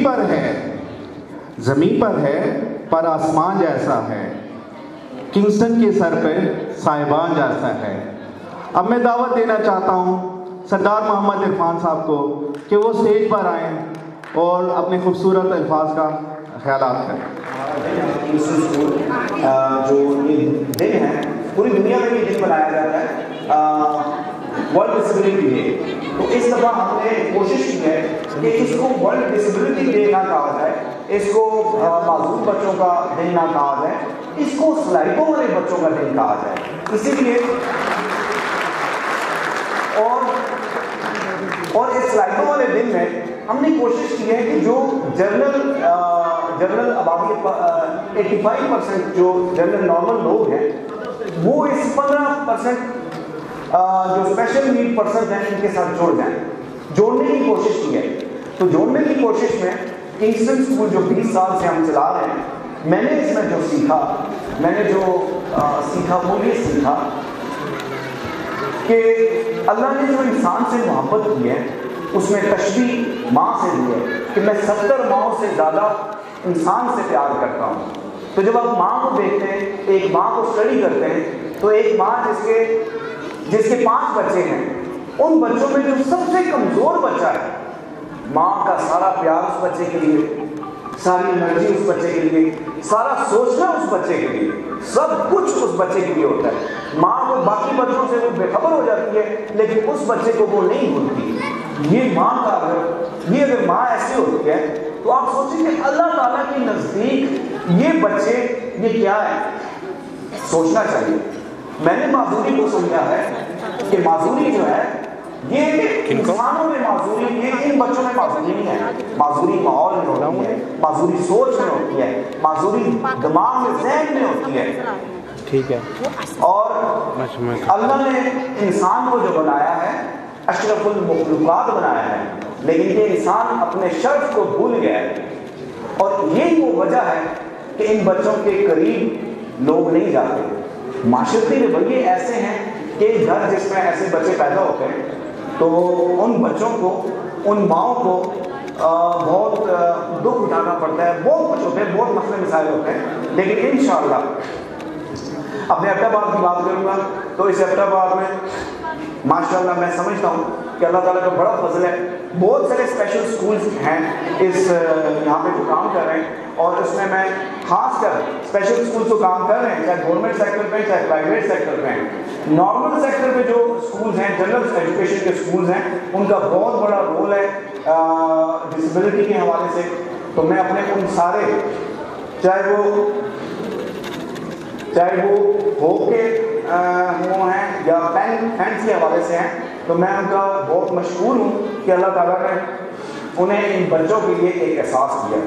پر ہے, زمین پر ہے پر آسمان جیسا ہے, کنگسٹن کے سر پہ صاحبان جیسا ہے. اب میں دعوت دینا چاہتا ہوں سردار محمد عرفان صاحب کو کہ وہ اسٹیج پر آئیں اور اپنے خوبصورت الفاظ کا خیالات کریں. جو یہ دن ہے پوری دنیا میں یہ دن منایا جاتا ہے ورلڈ ڈسیبلٹی ڈے. تو اس دفعہ ہم نے کوشش کی ہے کہ اس کو ورلڈ ڈسیبلٹی ڈے نہ کہا جائے, اس کو معذور بچوں کا دن نہ کہا جائے, اس کو سلائیکوں والے بچوں کا دن کہا جائے. اسی لیے اور اس سلائیکوں والے دن میں ہم نے کوشش کی ہے کہ جو جنرل آبادی 85% جو جنرل نارمل لوگ ہیں وہ اس 15% جو اسپیشل نیڈ پرسن ہیں ان کے ساتھ جڑ جائیں, جوڑنے کی کوشش کی ہے. تو جوڑنے کی کوشش میں کنگسٹن اسکول جو 20 سال سے ہم چلا رہے ہیں, میں نے اس میں جو سیکھا وہ یہ سیکھا کہ اللہ نے جو انسان سے محبت کی ہے اس میں تشبیہ ماں سے دی ہے کہ میں 70 ماؤں سے زیادہ انسان سے پیار کرتا ہوں. تو جب آپ ماں کو دیکھتے ہیں, ایک ماں کو اسٹڈی کرتے ہیں, تو ایک ماں جس کے 5 بچے ہیں, ان بچوں میں جو سب سے کمزور بچہ ہے, ماں کا سارا پیار اس بچے کے لیے, ساری انرجی اس بچے کے لیے, سارا سوچنا اس بچے کے لیے, سب کچھ اس بچے کے لیے ہوتا ہے. ماں کو باقی بچوں سے وہ بے خبر ہو جاتی ہے لیکن اس بچے کو وہ نہیں بھولتی. یہ ماں کا اگر ماں ایسی ہوتی ہے تو آپ سوچیں کہ اللہ تعالیٰ کے نزدیک یہ بچے یہ کیا ہے, سوچنا چاہیے. میں نے معذوری کو سمجھا ہے کہ معذوری جو ہے یہ انسانوں میں معذوری, یہ ان بچوں میں معذوری نہیں ہے. معذوری ماحول میں ہوتی ہے, معذوری سوچ میں ہوتی ہے, معذوری دماغ میں ذہن میں ہوتی ہے. ٹھیک ہے. اور اللہ نے انسان کو جو بنایا ہے اشرف المخلوقات بنایا ہے, لیکن یہ انسان اپنے شرف کو بھول گیا ہے. اور یہی وہ وجہ ہے کہ ان بچوں کے قریب لوگ نہیں جاتے. معاشرتی رویے ایسے ہیں کہ گھر جس میں ایسے بچے پیدا ہوتے ہیں تو ان بچوں کو, ان ماؤں کو بہت دکھ اٹھانا پڑتا ہے. بہت کچھ ہوتے ہیں, بہت مسئلے مسائل ہوتے ہیں, لیکن انشاءاللہ اپنے ایبٹ آباد کی بات کروں گا تو اس ایبٹ آباد میں ماشاءاللہ میں سمجھتا ہوں کہ اللہ تعالیٰ کا بڑا فضل ہے. بہت سارے اسپیشل اسکولز ہیں یہاں پہ جو کام کر رہے ہیں, اور اس میں خاص کر اسپیشل اسکولز جو کام کر رہے ہیں چاہے گورنمنٹ سیکٹر پہ چاہے پرائیویٹ سیکٹر پہ ہیں, نارمل سیکٹر پہ جو اسکولز ہیں, جنرل ایجوکیشن کے اسکولز ہیں, ان کا بہت بڑا رول ہے ڈسیبلٹی کے حوالے سے. تو میں اپنے ان سارے چاہے وہ ہو کے وہ ہیں یا فینس کے حوالے سے ہیں, تو میں ان کا بہت مشکور ہوں کہ اللہ تعالیٰ نے انہیں ان بچوں کے لیے ایک احساس دیا.